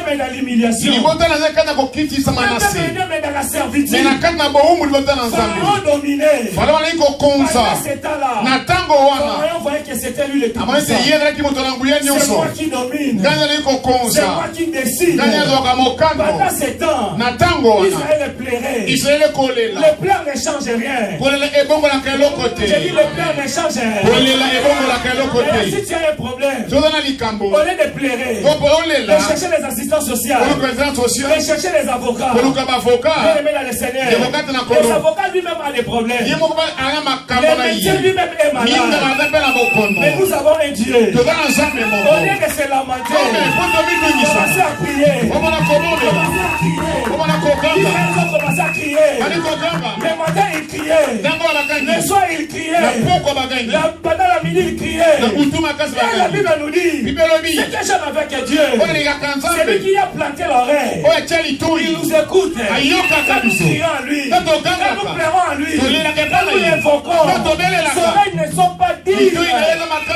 mais dans l'humiliation. Mais dans la servitude. Pharaon dominait. Pendant ce temps-là, Pharaon voyait que c'était lui le tout-puissant. C'est moi qui domine. C'est moi qui décide. Pendant ce temps, Israël plairait. Les pleurs ne changent rien. J'ai dit les pleurs ne changent rien. Et si tu as un problème, au lieu de pleurer, de chercher les assistants sociaux, de chercher les avocats, de remettre dans le Seigneur. Les avocats lui-même a des problèmes. Le médecin lui-même est malade. Mais nous avons un Dieu. Au lieu de se lamenter, commencez à prier. Commencez à crier. Le matin il criait. Le soir il criait. Pendant la minute il criait. Et la Bible nous dit, c'est que j'aime avec Dieu. C'est lui qui a planté l'oreille. Il nous écoute. Quand nous crions à lui, quand nous pleurons à lui, quand nous l'invoquons, ses oreilles ne sont pas dignes.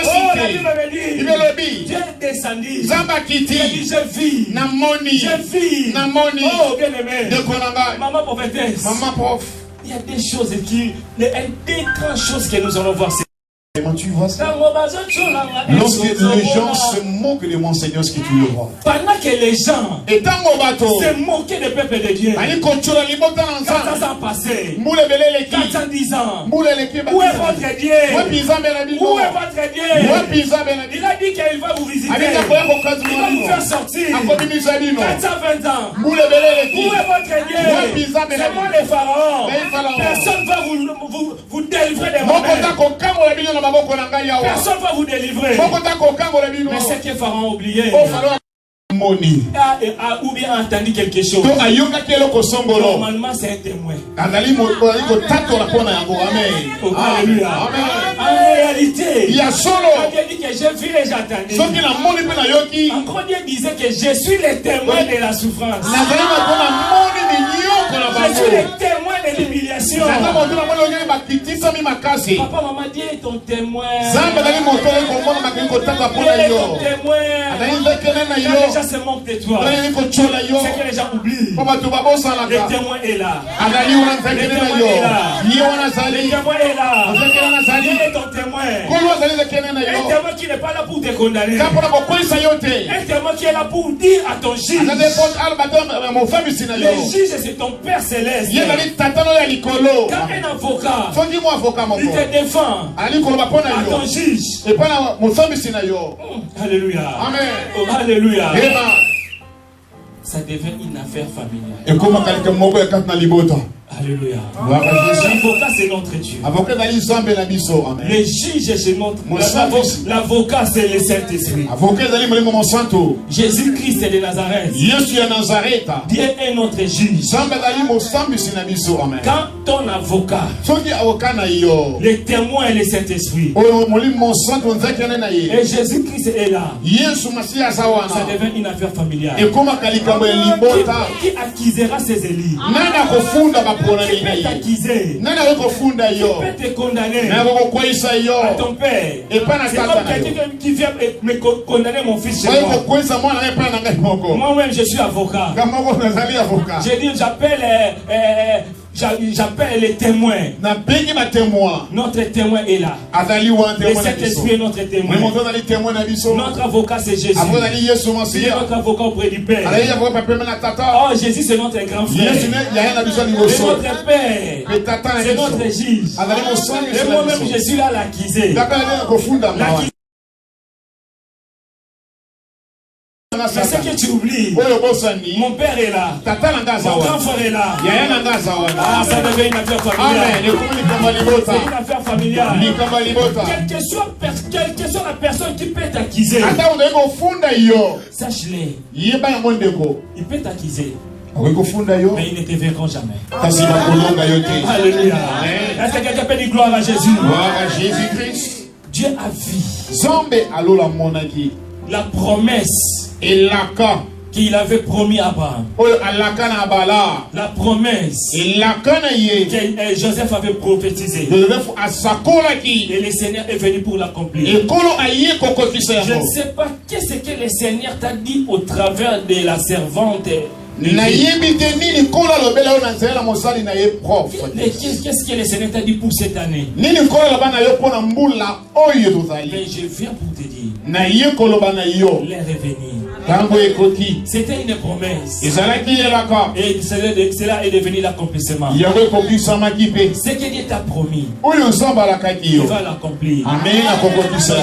Oh, la Bible me dit, Dieu est descendu. Dieu dit, je vis. Oh, bien aimé. Maman prophétesse. Il y a des choses des grandes choses que nous allons voir. Comment tu vois ça? Lorsque les gens se moquent de mon Seigneur, ce que tu le vois. Pendant que les gens se moquaient du peuple de Dieu, 400 ans passés, 410 ans, où est votre Dieu? Où est votre Dieu? Il a dit qu'il va vous visiter. Il va vous faire sortir. 420 ans. Où est votre Dieu? C'est moi le Pharaon. Personne ne va vous délivrer de moi-même. Personne ne va vous délivrer. Mais c'est que Pharaon a oublié. Ou bien entendu quelque chose. Normalement c'est un témoin. Alléluia. En réalité, il y a solo. Dieu dit que j'ai vu et j'ai entendu. Encore Dieu disait que je suis le témoin de la souffrance. Je suis le témoin de l'humiliation. Papa, maman, Dieu est ton témoin. Dieu est ton témoin. Quand les gens se moquent de toi, c'est que les gens oublient. Le témoin est là. Le témoin est là. Le témoin est là. Dieu est ton témoin. Un témoin qui n'est pas là pour te condamner. Un témoin qui est là pour dire à ton juge. Le juge, c'est ton Père Céleste. Quand un avocat, il te défend à ton juge. Alléluia. Amen. Oh, alléluia. Ça devient une affaire familiale. Alléluia. L'avocat, c'est notre Dieu. Le juge, c'est notre. L'avocat, c'est le Saint-Esprit. Jésus-Christ de Nazareth. Dieu est notre juge. Quand ton avocat, le témoin est le Saint-Esprit, et Jésus-Christ est là, ça devient une affaire familiale. Qui accusera ses élus? Qui peut t'accuser? Qui peut te condamner à ton père? C'est comme quelqu'un qui vient me condamner mon fils chez moi. Moi-même, je suis avocat. J'ai dit, j'appelle les témoins. Notre témoin est là. Le Saint-Esprit est notre témoin. Notre avocat, c'est Jésus. C'est notre avocat auprès du Père. Oh, Jésus, c'est notre grand frère. C'est notre Père. C'est notre juge. Et moi-même, je suis là à l'accuser. C'est ce que tu oublies. Mon père est là. Mon grand frère est là. Ah, ça devient une affaire familiale. C'est une affaire familiale. Quelle que soit la personne qui peut t'accuser, sache-le. Il peut t'accuser, mais ils ne te verront jamais. Alléluia. Est-ce que quelqu'un peut dire gloire à Jésus? Dieu a vu la promesse qu'il avait promis à Abraham. La promesse que Joseph avait prophétisée. Et le Seigneur est venu pour l'accomplir. Je ne sais pas qu'est-ce que le Seigneur t'a dit au travers de la servante. Qu'est-ce que le Seigneur t'a dit pour cette année? Mais je viens pour te dire, les revenir. C'était une promesse. Et cela est devenu l'accomplissement. Ce que Dieu t'a promis, il va l'accomplir. Amen.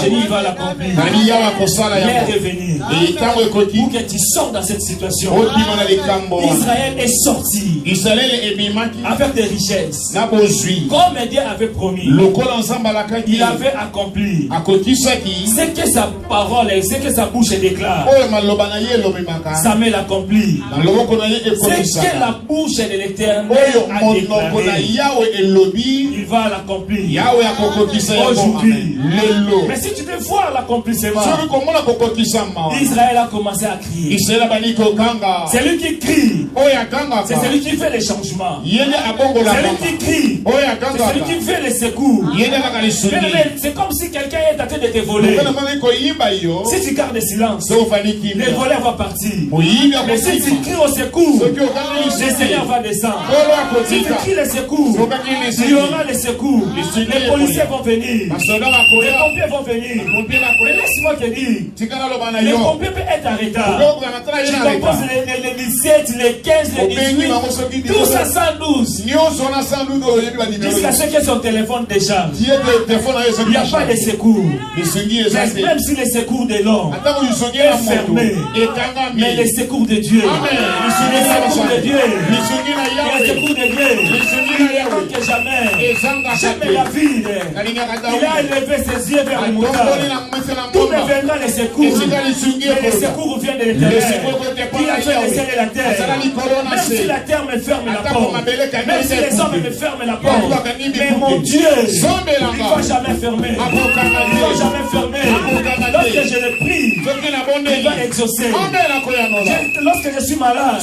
Je dis, il va l'accomplir. Les revenir. Pour que tu sors dans cette situation. Israël est sorti avec des richesses. Comme Dieu avait promis, il avait accompli ce que sa parole et ce que sa bouche déclare. Samuel l'accomplit. Ce que la bouche de l'Éternel a déclaré, il va l'accomplir aujourd'hui. Mais si tu veux voir l'accomplissement, Israël a commencé à crier. C'est lui qui crie. C'est celui qui fait les changements. C'est lui qui crie. C'est celui qui fait les secours. C'est comme si quelqu'un est en train de te voler. Si tu gardes le silence, le voleur va partir. Mais si tu cries au secours, le Seigneur va descendre. Si tu cries le secours, il y aura les secours. Les policiers vont venir. Les pompiers vont venir. Mais laisse-moi te dire, les pompiers peuvent être en retard. Je compose les 17, les 15, les 18, tout ça 112. Jusqu'à ce que son téléphone décharge. Il n'y a pas de secours. Même si le secours de l'homme est fermé, mais le secours de Dieu, le secours de Dieu, le secours de Dieu, il est que jamais. Jamais la vie. Il a élevé ses yeux vers le montant. Tout deviendra le secours. Mais le secours vient de l'Éternel. Il a fait le ciel et la terre. Même si la terre me ferme la porte, même si les hommes me ferment la porte, mais mon Dieu, il ne va jamais fermer. Il ne va jamais fermer. Lorsque je le prie, il va exaucer. Lorsque je suis malade,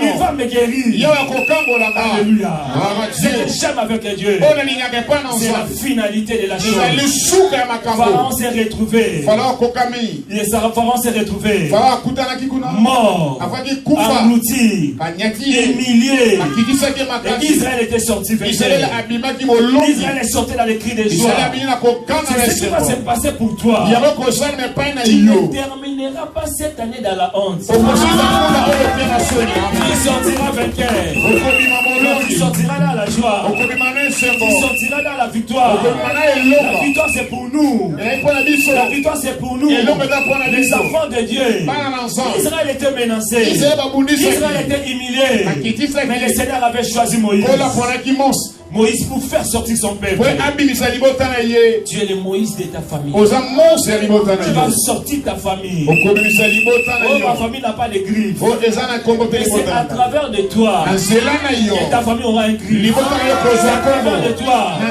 il va me guérir. Alléluia. C'est que j'aime avec Dieu. C'est la finalité de la chose. Pharaon s'est retrouvé. Pharaon s'est retrouvé mort, englouti, humilié. Et Israël était sorti vainqueur. Israël est sorti dans les cris de joie. C'est ce qui va se passer pour toi. Tu ne termineras pas cette année dans la honte. Tu sortiras vainqueur. Tu sortiras dans la joie. Tu sortiras dans la victoire. La victoire c'est pour nous. La victoire c'est pour nous. Les enfants de Dieu. Israël était menacé. Israël était humilié. Mais le Seigneur avait choisi Moïse. Moïse pour faire sortir son peuple. Tu es le Moïse de ta famille. Tu vas sortir ta famille. Oh, ma famille n'a pas de griffes. Mais c'est à travers de toi que ta famille aura un griffe. C'est à travers de toi que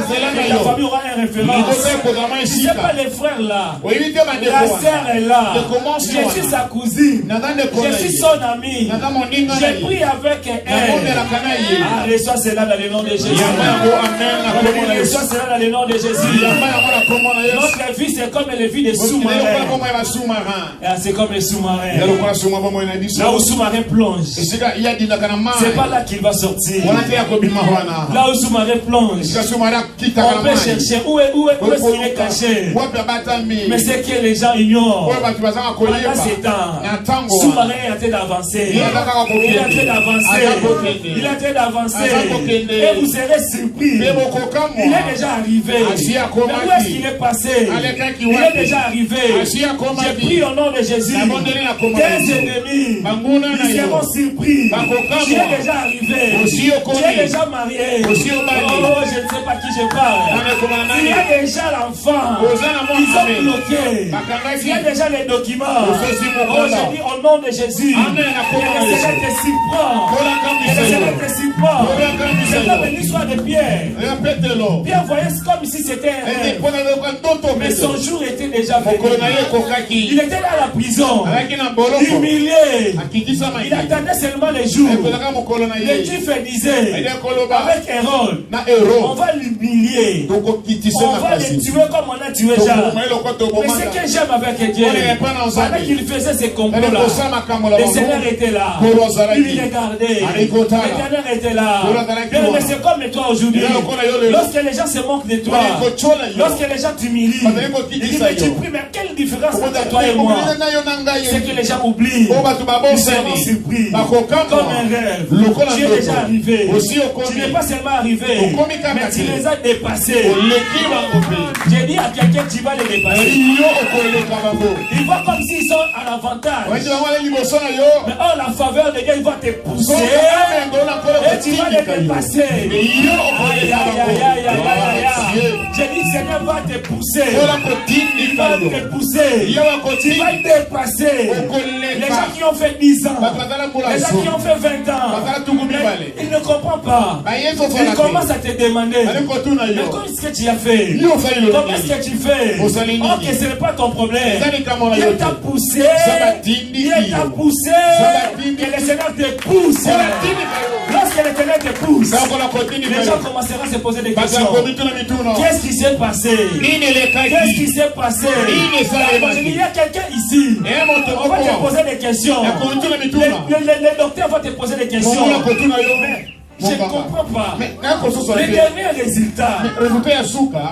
ta famille aura un référence. Tu sais pas les frères là. La sœur est là. Je suis sa cousine. Je suis son ami. J'ai pris avec elle. Reçois cela dans le nom de Jésus. Reçois cela dans le nom de Jésus. Notre vie c'est comme la vie des sous-marins. C'est comme les sous-marins. Là où le sous-marin plonge, c'est pas là qu'il va sortir. Là où le sous-marin plonge, on peut chercher où est-ce qu'il est caché. Mais c'est que les gens ignorent. Pendant ces temps, le sous-marin est en train d'avancer. Il est en train d'avancer. Il est en train d'avancer. Et vous serez surpris. Il est déjà arrivé. Mais où est-ce qu'il est passé? Il est déjà arrivé. J'ai pris au nom de Jésus. Tes ennemis, ils seront surpris. Tu es déjà arrivé. Tu es déjà marié. Oh, je ne sais pas qui je parle. Il y a déjà l'enfant. Ils ont bloqué. Il y a déjà les documents. Oh, je dis au nom de Jésus. Que le Seigneur te surprend. Que le Seigneur te surprend. Que ta béni soit de pied Pierre. Pierre voyait comme si c'était un rêve. Mais son jour était déjà venu. Il était là à la prison, humilié. Il attendait seulement les jours. Les Juifs disaient avec Hérode, on va l'humilier, on va le tuer comme on a tué Jacques. Mais ce que j'aime avec Dieu, pendant qu'il faisait ces complots-là, le Seigneur était là, il regardait, l'Éternel était là. Mais c'est comme toi aujourd'hui. Lorsque les gens se moquent de toi, lorsque les gens t'humilient, ils disent mais tu pries, mais quelle différence entre toi et moi? C'est que les gens oublient. Ils seront surpris comme un rêve. Tu es déjà arrivé. Tu n'es pas seulement arrivé, mais tu les as dépassés. J'ai dit à quelqu'un tu vas les dépasser. Ils voient comme s'ils sont à l'avantage. Mais oh, la faveur de Dieu, il va te pousser et tu vas les dépasser. J'ai dit Seigneur va te pousser. Il va te pousser. Tu vas te dépasser. Les gens qui ont fait 10 ans, les gens qui ont fait 20 ans, ils ne comprennent pas. Ils commencent à te demander mais comment est-ce que tu as fait? Comment est-ce que tu fais? Ok, ce n'est pas ton problème. Dieu t'a poussé. Dieu t'a poussé. Que le Seigneur te pousse. Lorsque le Seigneur te pousse, les gens commenceront à se poser des questions. Qu'est-ce qui s'est passé? Qu'est-ce qui s'est passé? Il y a quelqu'un ici. On va te poser des questions. Les docteurs vont te poser des questions. Je ne comprends pas. Les derniers résultats.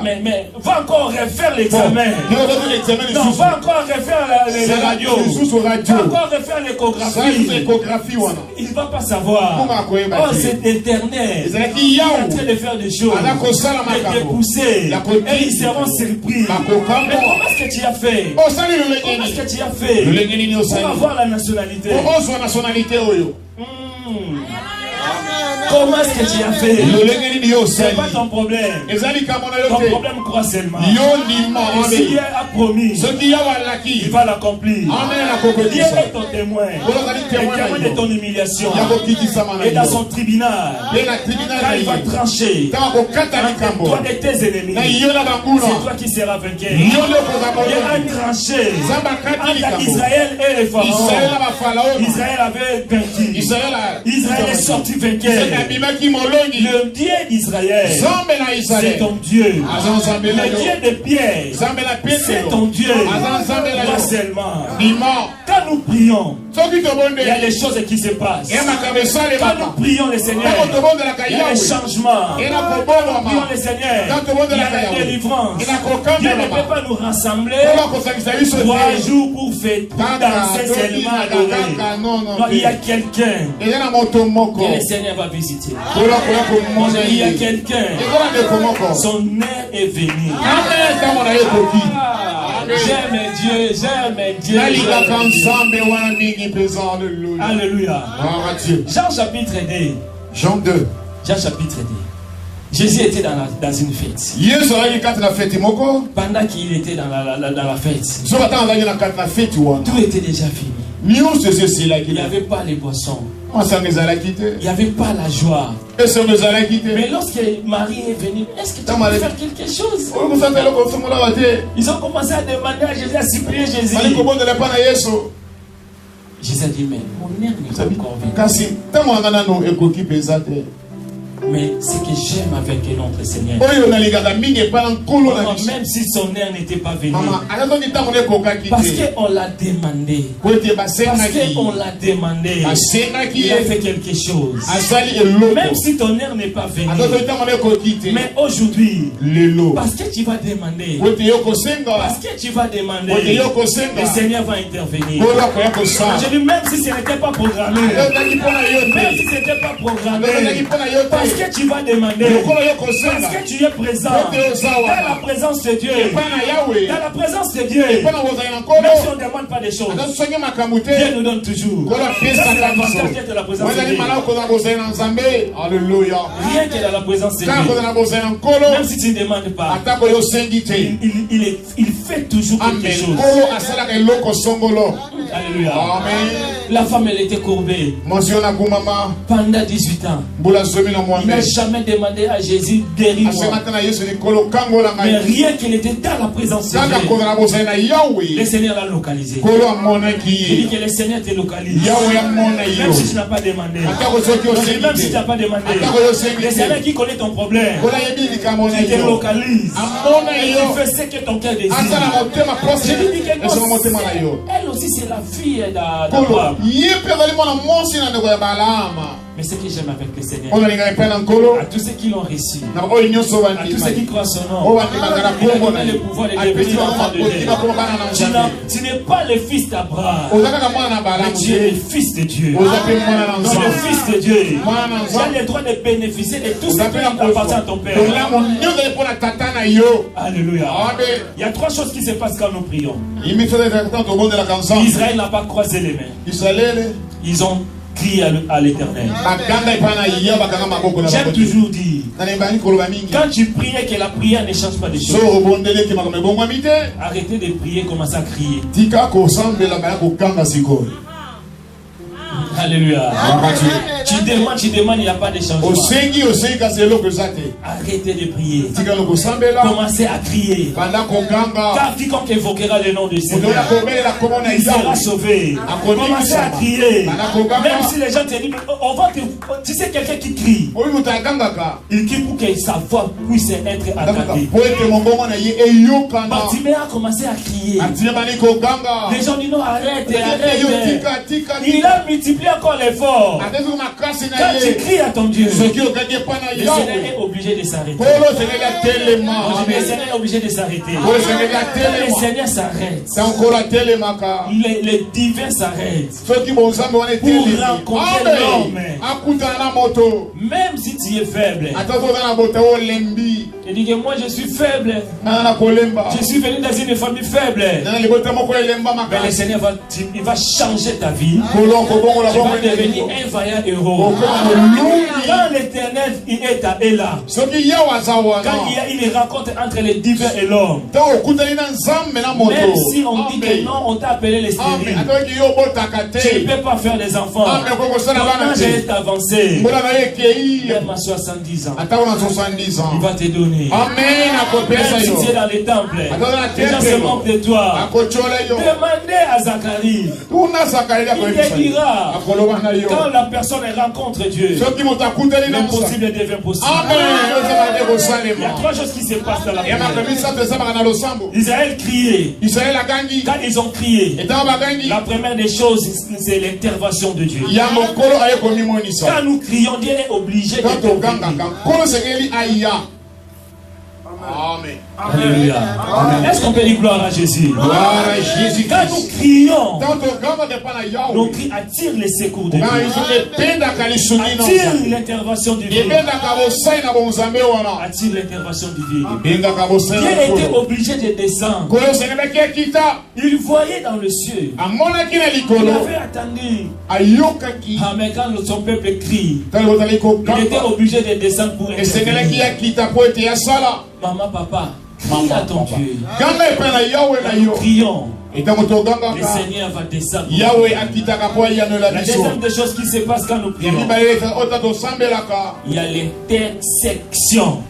Mais va encore refaire l'examen. Non, va encore refaire la radio. Va encore refaire l'échographie. Il ne va pas savoir. Oh, c'est éternel. Il est en train de faire des choses. De te pousser. Et ils seront surpris. Mais comment est-ce que tu as fait? Comment est-ce que tu as fait pour avoir la nationalité? Comment est-ce que tu as fait? C'est pas ton problème. Ton problème croit seulement. Et si Dieu a promis, il va l'accomplir. Dieu est ton témoin. Le témoin de ton humiliation. Et dans son tribunal, quand il va trancher entre toi et tes ennemis, c'est toi qui seras vainqueur. Il a tranché entre Israël et les pharaons. Israël avait vaincu. Israël est sorti vainqueur. Le Dieu d'Israël, c'est ton Dieu. Le Dieu de Pierre, c'est ton Dieu. Pas seulement. Quand nous prions, il y a des choses qui se passent. Quand nous prions le Seigneur, il y a des changements. Quand nous prions le Seigneur, il y a la délivrance. Dieu ne peut pas nous rassembler 3 jours pour fêter, danser seulement, adorer. Non, il y a quelqu'un que le Seigneur va visiter. Il y a quelqu'un, son air est venu. J'aime Dieu. Alléluia. Jean chapitre 2. Jean 2. Jean chapitre 2. Jésus était dans une fête. Pendant qu'il était dans la fête, tout était déjà fini. Il n'y avait pas les boissons. Il n'y avait pas la joie. Mais lorsque Marie est venue, est-ce que tu peux faire quelque chose? Ils ont commencé à demander à Jésus, à supplier Jésus. Jésus a dit, mais mon air n'est pas encore venu. Mais ce que j'aime avec notre Seigneur, même si son air n'était pas venu, parce qu'on l'a demandé, il a fait quelque chose. Même si ton air n'est pas venu, mais aujourd'hui, parce que tu vas demander, le Seigneur va intervenir. Je dis, même si ce n'était pas programmé, parce que tu vas demander, parce que tu es présent dans la présence de Dieu, dans la présence de Dieu, même si on ne demande pas des choses, Dieu nous donne toujours. C'est l'avantage d'être dans la présence de Dieu. Alléluia. Rien que dans la présence de Dieu, même si tu ne demandes pas, il fait toujours quelque chose. Alléluia. La femme, elle était courbée. Pendant 18 ans. Il n'a jamais demandé à Jésus guéris-moi. Mais rien qu'il était dans la présence de Dieu, le Seigneur l'a localisé. Il dit que le Seigneur te localise. Même si tu n'as pas demandé. Même si tu n'as pas demandé. Le Seigneur qui connaît ton problème, il te localise. Il te fait ce que ton cœur désire. Je lui dis que elle aussi c'est la fille d'Abraham. Mais ce que j'aime avec le Seigneur, à tous ceux qui l'ont reçu, à tous ceux qui croient son nom, il a donné le pouvoir de devenir enfant de Dieu. Tu n'es pas le fils d'Abraham, mais tu es le fils de Dieu. Donc le fils de Dieu, tu as le droit de bénéficier de tout ce qui appartient à ton Père. Alléluia. Il y a 3 choses qui se passent quand nous prions. Israël n'a pas croisé les mains. Ils ont crié à l'Éternel. J'aime toujours dire, quand tu priais que la prière ne change pas de choses, arrêtez de prier, commencez à crier. Alléluia. Tu demandes, il n'y a pas de changement. Arrêtez de prier. Commencez à crier. Car quiconque évoquera le nom du Seigneur, il sera sauvé. Commencez à crier. Même si les gens te disent, tu sais quelqu'un qui crie, il crie pour que sa voix puisse être attaquée. Bartimée a commencé à crier. Les gens disent non, arrête. Il a multiplié encore l'effort. Quand tu cries à ton Dieu, le Seigneur est obligé de s'arrêter. Le Seigneur est obligé de s'arrêter. Le Seigneur s'arrête. Les divins s'arrêtent pour rencontrer l'homme. Même si tu es faible, tu dis que moi je suis faible. Je suis venu dans une famille faible. Mais le Seigneur va changer ta vie. Tu vas devenir un vaillant héros. Quand l'Éternel est là, quand il y a une rencontre entre les divins et l'homme, même si on dit que non, on t'a appelé les stériles, tu ne peux pas faire des enfants. Quand j'ai avancé, même à 70 ans, il va te donner. Même si tu es dans les temples, les gens se moquent de toi. Demandez à Zacharie, il te dira. Quand la personne rencontre Dieu, l'impossible devient possible. Il y a 3 choses qui se passent dans la prière. Israël criait. Quand ils ont crié, la première des choses, c'est l'intervention de Dieu. Quand nous crions, Dieu est obligé d'intervenir. Amen. Alléluia. Est-ce qu'on peut dire gloire à Jésus? Gloire à Jésus. Quand nous crions, nos cris attirent les secours de Dieu. Attire l'intervention divine. Attire l'intervention divine. Dieu était obligé de descendre. Il voyait dans le ciel. Il avait attendu. Mais quand son peuple crie, il était obligé de descendre pour intervenir. Maman, papa, crie à ton Dieu. Nous crions. Le Seigneur va descendre. La deuxième des choses qui se passe quand nous prions, il y a l'intersection.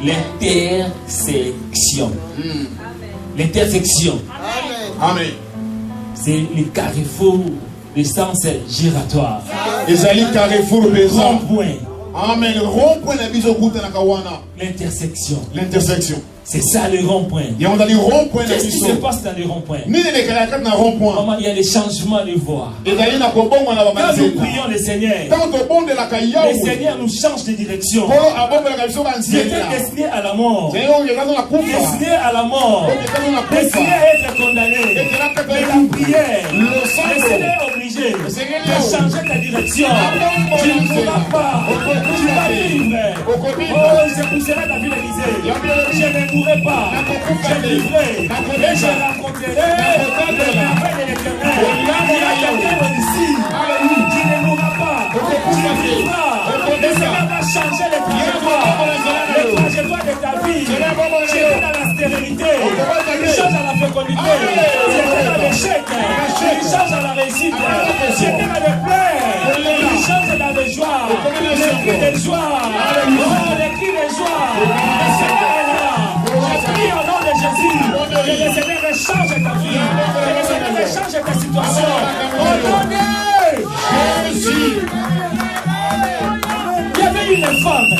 L'intersection. L'intersection. Amen. C'est le carrefour des sens giratoires. Rond-point. Amen. Rond-point l'intersection. L'intersection. C'est ça le rond-point. Qu'est-ce qui se passe dans le rond-point? Il y a des changements de voix. Quand nous prions le Seigneur, le Seigneur nous change de direction. J'étais destiné à la mort. Destiné à la mort. Destiné à être condamné. Mais la prière, le Seigneur est obligé de changer ta direction. Tu ne pourras pas. Tu vas vivre. Oh, je pousserai ta vie d'Élysée. Je ne pourrai pas. Je vivrai. Et je rencontrerai le merveille de l'Éternel. Il y a quelqu'un ici. Tu ne mourras pas. Tu vivras. Le Seigneur va changer les trajectoires de ta vie. Tu es dans la stérilité. Il change à la fécondité. joie. Oh, les cris de joie. Le Seigneur est là. Je prie au nom de Jésus. Que le Seigneur change ta vie. Que le Seigneur change ta situation. Au nom de Jésus. Il y avait une femme.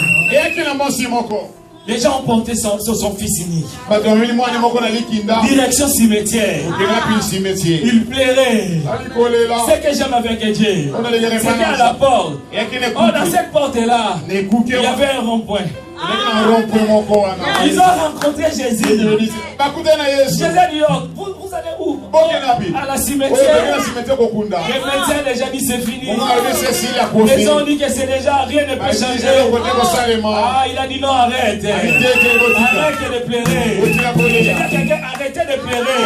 Les gens ont porté son fils unique. Direction cimetière. Il plairait. Ce que j'aime avec Dieu, c'était à la porte. Oh, dans cette porte-là, il y avait un rond-point. Ils ont rencontré Jésus. Jésus dit, vous allez où? À la cimetière. Les médecins déjà dit c'est fini. Ils ont dit que c'est déjà, rien ne peut changer. Ah, il a dit non, arrête. Arrête de pleurer. Quelqu'un arrêtez de pleurer.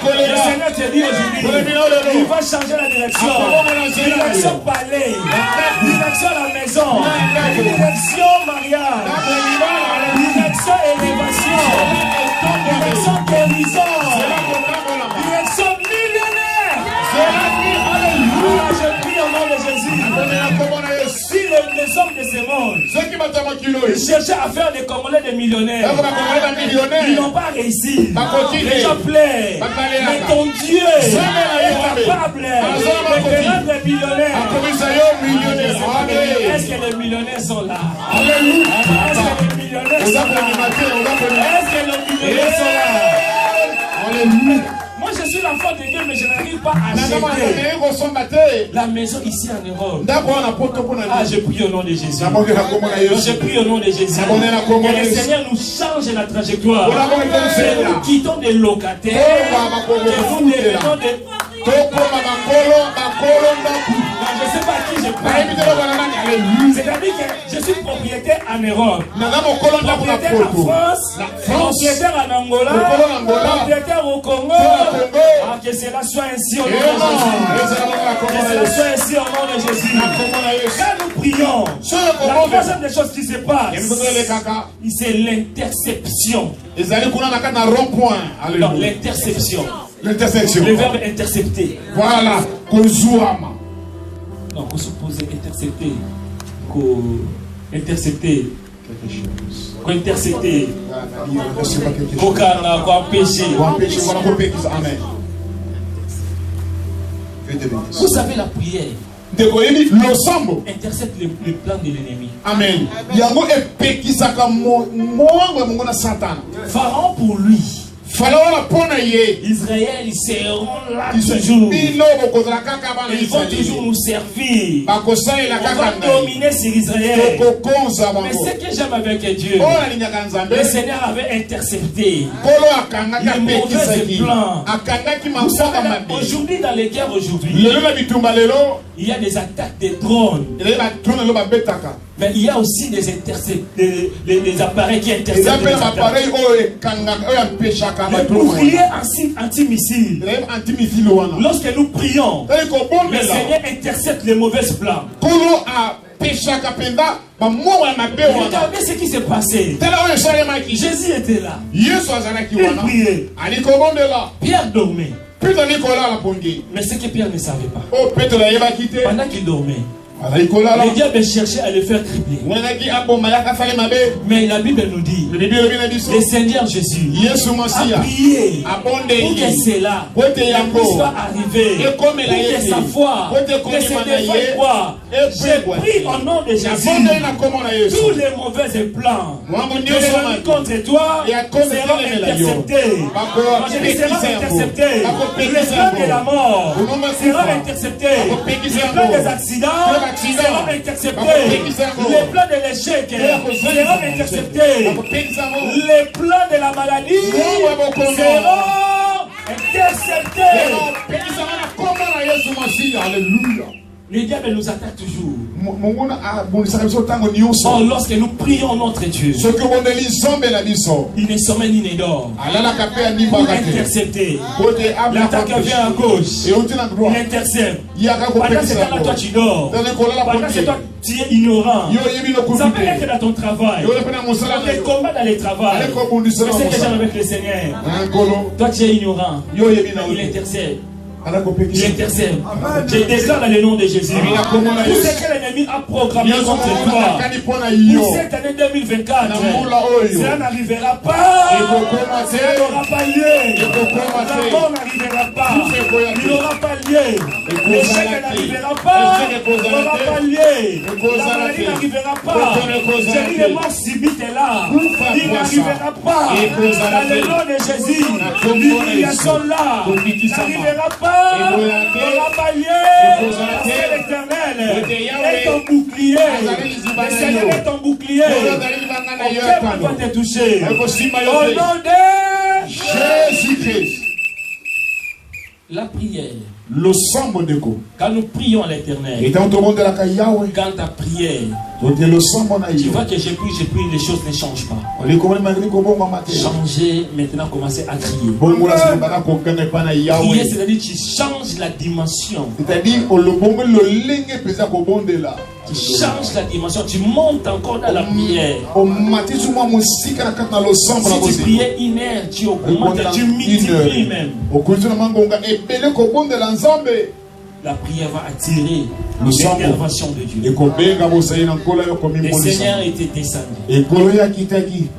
Le Seigneur te dit aujourd'hui, il va changer la direction. Direction palais. Direction la maison. Direction mariage. Direction élévation. Direction guérison. Direction millionnaire. Alléluia, je prie au nom de Jésus. Si les hommes de ce monde cherchaient à faire des Congolais des millionnaires, ils n'ont pas réussi. Les gens plaîent. Mais ton Dieu est capable de rendre millionnaires. Est-ce que les millionnaires sont là? Est-ce que les millionnaires sont là? Est-ce que les millionnaires sont là? Moi je suis l'enfant de Dieu, mais je n'arrive pas à acheter la maison ici en Europe. Ah, je prie au nom de Jésus. Je prie au nom de Jésus. Que le Seigneur nous change la trajectoire. Que nous quittons des locataires. Que nous devenons des... Je ne sais pas à qui je parle. C'est-à-dire que je suis propriétaire en Europe, propriétaire en France, propriétaire en Angola, propriétaire au Congo. Ah, que cela soit ainsi au nom de Jésus. Que cela soit ainsi au nom de Jésus. Quand nous prions, la troisième des choses qui se passe, c'est l'interception. Non, l'interception. L'intersection. Le verbe intercepter. Voilà. Non, qu'on supposait intercepter. Intercepter. Intercepter. Vous savez la prière intercepte le plan de l'ennemi. Amen. Pharaon pour lui, Israël, ils seront là toujours. Ils vont toujours nous servir. On va dominer sur Israël. Mais ce que j'aime avec Dieu, le Seigneur avait intercepté les mauvais plans. Vous savez, aujourd'hui, dans les guerres aujourd'hui, il y a des attaques de drones. Mais il y a aussi des appareils qui interceptent les attaques. Le bouclier anti-missile. Lorsque nous prions, le Seigneur intercepte les mauvais plans. Regardez ce qui s'est passé. Jésus était là. Il priait. Pierre dormait. Mais ce que Pierre ne savait pas, pendant qu'il dormait, le diable cherchait à le faire tripler. Mais la Bible nous dit, le Seigneur Jésus a prié pour que cela ne puisse pas arriver, pour que sa foi ne se dévoile pas. J'ai pris au nom de Jésus tous les mauvais plans que sont mis contre toi seront interceptés. Quand je dis seront interceptés, les plans de la mort seront interceptés, les plans des accidents seront interceptés, les plans de l'échec seront interceptés, les plans de la maladie seront interceptés. Alléluia. Le diable nous attaque toujours. Or, lorsque nous prions notre Dieu, il ne sommeille ni ne dort. Pour intercepter. L'attaque vient à gauche. Il intercepte. Pendant ce temps-là, toi tu dors. Pendant ce temps, tu es ignorant. Ça peut être dans ton travail. Dans tes combats dans le travail. Mais c'est que j'aime avec le Seigneur. Toi tu es ignorant. Il intercepte. Il intercède. Je déclare dans le nom de Jésus. Tout ce que l'ennemi a programmé contre toi, pour cette année 2024, cela n'arrivera pas. Cela n'aura pas lieu. La mort n'arrivera pas. Il n'aura pas lieu. L'échec n'arrivera pas. Il n'aura pas lieu. La maladie n'arrivera pas. J'ai dit les morts subites est là. Il n'arrivera pas. Dans le nom de Jésus, l'humiliation là n'arrivera pas. Il n'aura pas lieu. Parce que l'Éternel est ton bouclier. Le Seigneur est ton bouclier. Aucun ne va te toucher. Au nom de Jésus-Christ. La prière. Quand nous prions à l'Éternel, quand ta prière, tu vois que je prie, les choses ne changent pas. Changer, maintenant commencer à crier. Prier, c'est-à-dire tu changes la dimension. Tu changes la dimension, tu montes encore dans la prière. Si tu priais une heure, tu augmentes, tu multiplies même. La prière va attirer l'intervention de Dieu. Le Seigneur était descendu.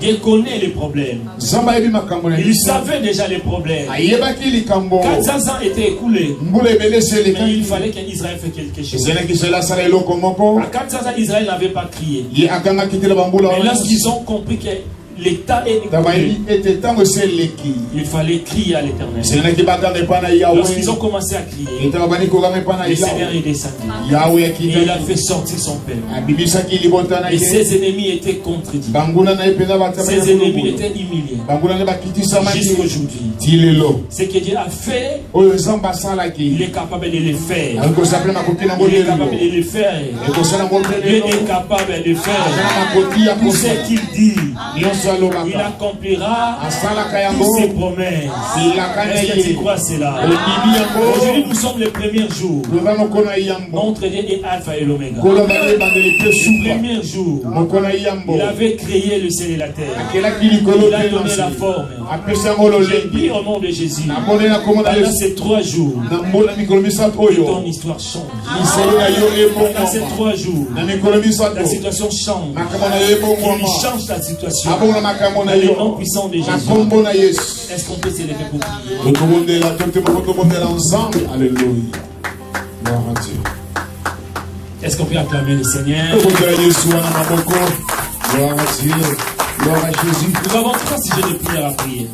Il connaît les problèmes. Il savait déjà les problèmes. 400 ans étaient écoulés. Mais il fallait qu'Israël fasse quelque chose. À 400 ans, Israël n'avait pas crié. Mais lorsqu'ils ont compris que l'état est écoulé, il fallait crier à l'Éternel. Lorsqu'ils ont commencé à crier, le Seigneur est descendu. Et il a fait sortir son peuple. Et ses ennemis étaient contredits. Ses ennemis étaient humiliés. Jusqu'aujourd'hui, ce que Dieu a fait, il est capable de le faire. Il est capable de le faire. Dieu est capable de faire tout ce qu'il dit. Il accomplira toutes ses promesses. Est-ce que tu crois cela? Aujourd'hui, nous sommes les premiers jours. Notre Dieu est Alpha et l'Oméga. Le premier jour, il avait créé le ciel et la terre. Il a donné la forme. J'ai pris au nom de Jésus. Pendant ces 3 jours, que ton histoire change. Pendant ces 3 jours, la situation change. Il change la situation. Dans le nom puissant de Jésus. Est-ce qu'on peut s'élever pour prier? Alléluia. Gloire à Dieu. Est-ce qu'on peut acclamer le Seigneur? Gloire à Dieu. Gloire à Jésus. Nous avons 3 sujets de prière à prier.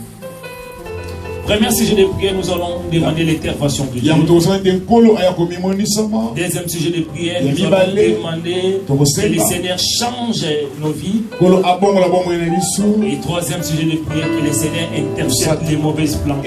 Premier sujet de prière, nous allons demander l'intervention de Dieu. Deuxième sujet de prière, nous allons demander que le Seigneur change nos vies. Et troisième sujet de prière, que le Seigneur intercepte les mauvais plans.